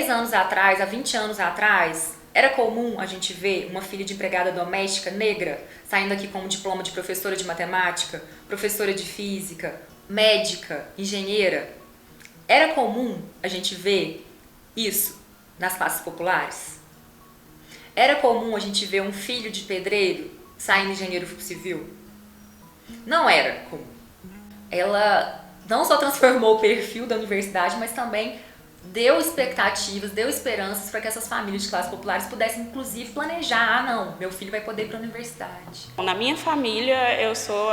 10 anos atrás, há 20 anos atrás, era comum a gente ver uma filha de empregada doméstica negra saindo aqui com um diploma de professora de matemática, professora de física, médica, engenheira. Era comum a gente ver isso nas classes populares? Era comum a gente ver um filho de pedreiro saindo engenheiro civil? Não era comum. Ela não só transformou o perfil da universidade, mas também deu expectativas, deu esperanças para que essas famílias de classes populares pudessem, inclusive, planejar. Não, meu filho vai poder ir para a universidade. Na minha família, eu sou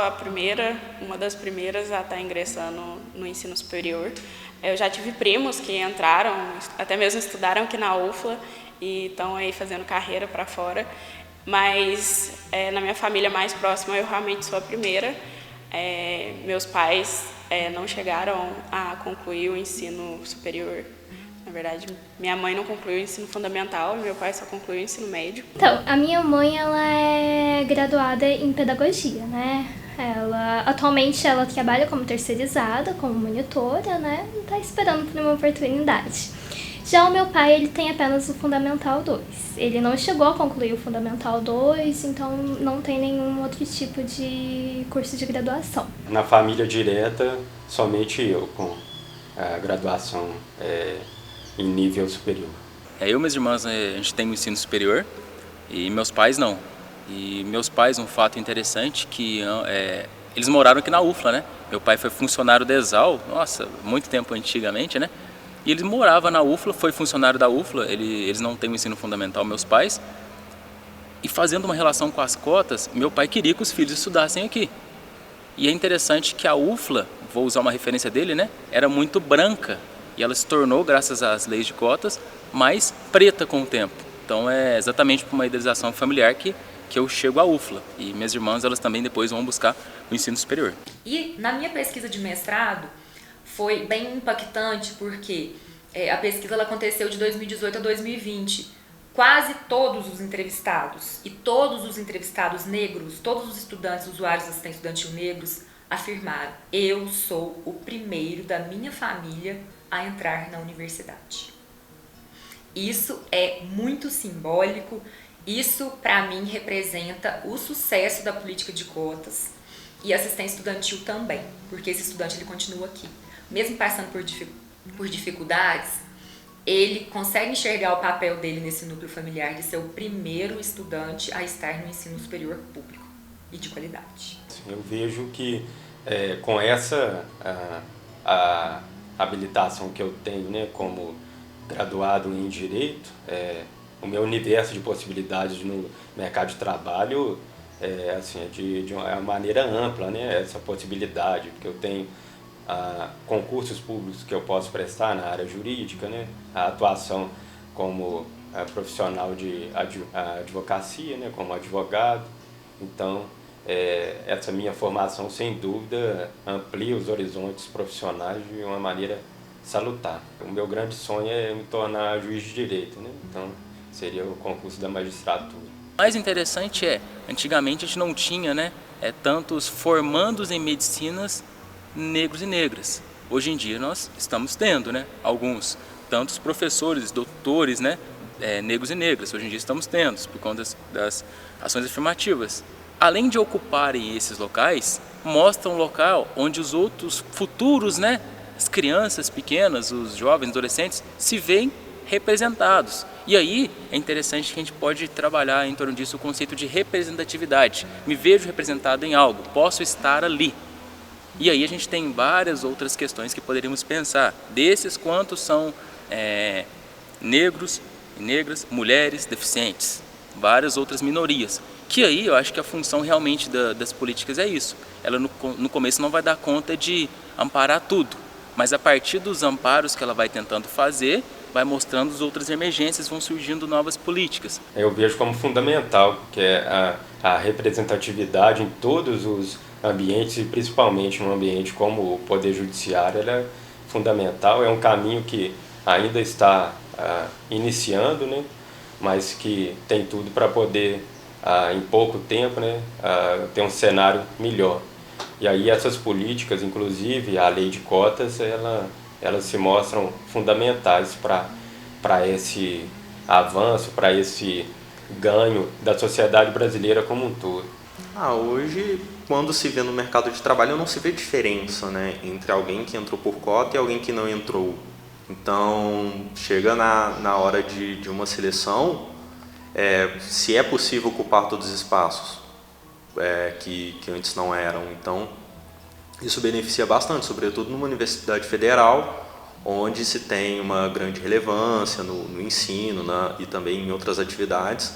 uma das primeiras a estar ingressando no ensino superior. Eu já tive primos que entraram, até mesmo estudaram aqui na UFLA e estão aí fazendo carreira para fora. Mas na minha família mais próxima, eu realmente sou a primeira. Meus pais não chegaram a concluir o ensino superior. Na verdade, minha mãe não concluiu o ensino fundamental, meu pai só concluiu o ensino médio. Então, a minha mãe, ela é graduada em pedagogia, né? Atualmente ela trabalha como terceirizada, como monitora, né? E tá esperando por uma oportunidade. Já o meu pai, ele tem apenas o Fundamental 2. Ele não chegou a concluir o Fundamental 2, então não tem nenhum outro tipo de curso de graduação. Na família direta, somente eu com a graduação em nível superior. Eu e minhas irmãs, a gente tem o ensino superior e meus pais não. E meus pais, um fato interessante, que eles moraram aqui na UFLA, né? Meu pai foi funcionário da Exal, nossa, muito tempo antigamente, né? E ele morava na UFLA, foi funcionário da UFLA, eles não têm o ensino fundamental, meus pais. E fazendo uma relação com as cotas, meu pai queria que os filhos estudassem aqui. E é interessante que a UFLA, vou usar uma referência dele, né? Era muito branca. E ela se tornou, graças às leis de cotas, mais preta com o tempo. Então é exatamente por uma idealização familiar que eu chego à UFLA. E minhas irmãs, elas também depois vão buscar o ensino superior. E na minha pesquisa de mestrado, foi bem impactante porque a pesquisa ela aconteceu de 2018 a 2020. Quase todos os entrevistados, e todos os entrevistados negros, todos os estudantes, usuários de assistência estudantil negros, afirmaram: eu sou o primeiro da minha família a entrar na universidade. Isso é muito simbólico, isso para mim representa o sucesso da política de cotas e assistência estudantil também, porque esse estudante ele continua aqui. Mesmo passando por dificuldades, ele consegue enxergar o papel dele nesse núcleo familiar de ser o primeiro estudante a estar no ensino superior público e de qualidade. Eu vejo que com essa a habilitação que eu tenho, né, como graduado em Direito, o meu universo de possibilidades no mercado de trabalho é de uma maneira ampla, né, essa possibilidade, porque eu tenho concursos públicos que eu posso prestar na área jurídica, né, a atuação como profissional de advocacia, né, como advogado. Então, essa minha formação, sem dúvida, amplia os horizontes profissionais de uma maneira salutar. O meu grande sonho é me tornar juiz de direito, né? Então, seria o concurso da magistratura. O mais interessante antigamente a gente não tinha, né, tantos formandos em medicinas negros e negras. Hoje em dia nós estamos tendo, né, alguns, tantos professores, doutores, né, negros e negras. Hoje em dia estamos tendo, por conta das ações afirmativas. Além de ocuparem esses locais, mostram um local onde os outros futuros, né, as crianças pequenas, os jovens, adolescentes, se veem representados. E aí é interessante que a gente pode trabalhar em torno disso o conceito de representatividade. Me vejo representado em algo, posso estar ali. E aí a gente tem várias outras questões que poderíamos pensar. Desses, quantos são negros e negras, mulheres, deficientes, várias outras minorias. Que aí eu acho que a função realmente das políticas é isso. Ela no começo não vai dar conta de amparar tudo, mas a partir dos amparos que ela vai tentando fazer, vai mostrando as outras emergências, vão surgindo novas políticas. Eu vejo como fundamental, que é a representatividade em todos os ambientes, e principalmente num ambiente como o Poder Judiciário, ela é fundamental. É um caminho que ainda está iniciando, né? Mas que tem tudo para poder, em pouco tempo, né, ter um cenário melhor. E aí essas políticas, inclusive a lei de cotas, elas se mostram fundamentais para para esse avanço, para esse ganho da sociedade brasileira como um todo? Hoje, quando se vê no mercado de trabalho, não se vê diferença, né, entre alguém que entrou por cota e alguém que não entrou. Então, chega na hora de uma seleção, se é possível ocupar todos os espaços que antes não eram. Então, isso beneficia bastante, sobretudo numa universidade federal, onde se tem uma grande relevância no ensino, e também em outras atividades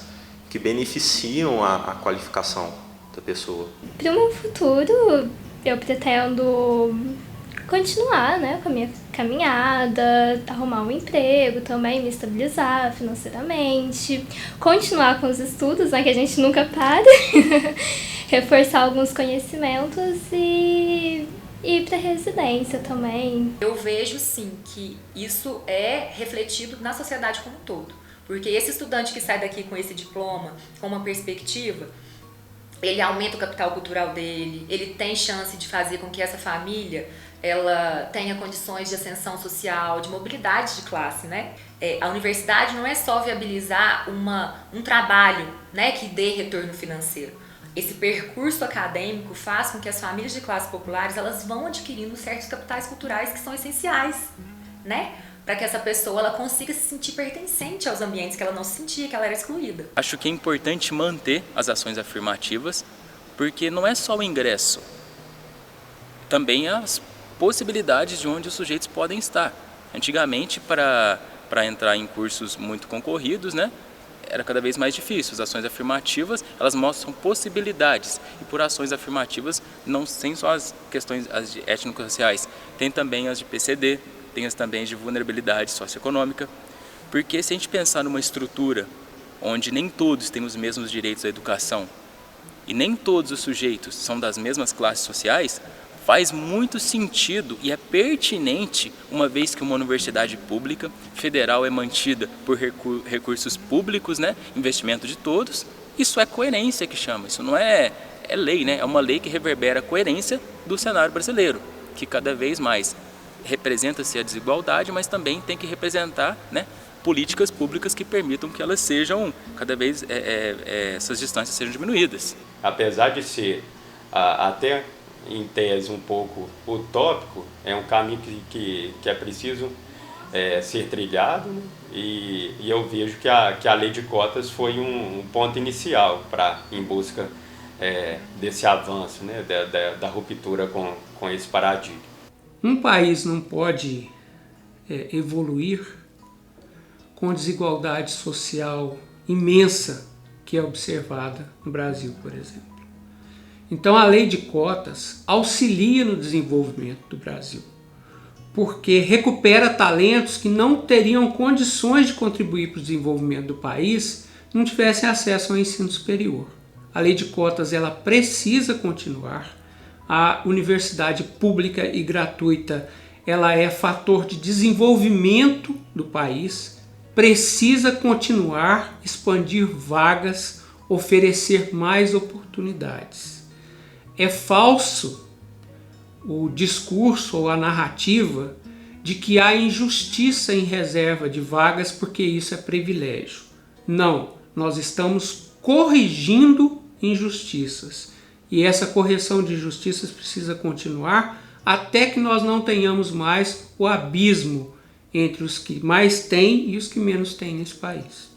que beneficiam a qualificação da pessoa. Para o meu futuro, eu pretendo continuar, né, com a minha caminhada, arrumar um emprego também, me estabilizar financeiramente, continuar com os estudos, né, que a gente nunca para, reforçar alguns conhecimentos e ir para residência também. Eu vejo sim que isso é refletido na sociedade como um todo, porque esse estudante que sai daqui com esse diploma, com uma perspectiva, ele aumenta o capital cultural dele, ele tem chance de fazer com que essa família ela tenha condições de ascensão social, de mobilidade de classe, né? A universidade não é só viabilizar um trabalho, né, que dê retorno financeiro. Esse percurso acadêmico faz com que as famílias de classes populares elas vão adquirindo certos capitais culturais que são essenciais, né? Para que essa pessoa ela consiga se sentir pertencente aos ambientes que ela não se sentia, que ela era excluída. Acho que é importante manter as ações afirmativas, porque não é só o ingresso, também as possibilidades de onde os sujeitos podem estar. Antigamente, para entrar em cursos muito concorridos, né, era cada vez mais difícil. As ações afirmativas, elas mostram possibilidades. E por ações afirmativas, não tem só as questões as de étnico-raciais, tem também as de PCD, tem as também de vulnerabilidade socioeconômica. Porque se a gente pensar numa estrutura onde nem todos têm os mesmos direitos à educação e nem todos os sujeitos são das mesmas classes sociais, faz muito sentido e é pertinente, uma vez que uma universidade pública, federal é mantida por recursos públicos, né, investimento de todos, isso é coerência que chama, isso não é lei, né, é uma lei que reverbera a coerência do cenário brasileiro, que cada vez mais representa-se a desigualdade, mas também tem que representar, né, políticas públicas que permitam que elas sejam, cada vez essas distâncias sejam diminuídas. Apesar de ser até em tese um pouco utópico, é um caminho que é preciso ser trilhado, né? E eu vejo que a lei de cotas foi um ponto inicial em busca desse avanço, né? da ruptura com esse paradigma. Um país não pode evoluir com a desigualdade social imensa que é observada no Brasil, por exemplo. Então a lei de cotas auxilia no desenvolvimento do Brasil, porque recupera talentos que não teriam condições de contribuir para o desenvolvimento do país se não tivessem acesso ao ensino superior. A lei de cotas ela precisa continuar. A universidade pública e gratuita ela é fator de desenvolvimento do país, precisa continuar, expandir vagas, oferecer mais oportunidades. É falso o discurso ou a narrativa de que há injustiça em reserva de vagas porque isso é privilégio. Não, nós estamos corrigindo injustiças. E essa correção de injustiças precisa continuar até que nós não tenhamos mais o abismo entre os que mais têm e os que menos têm nesse país.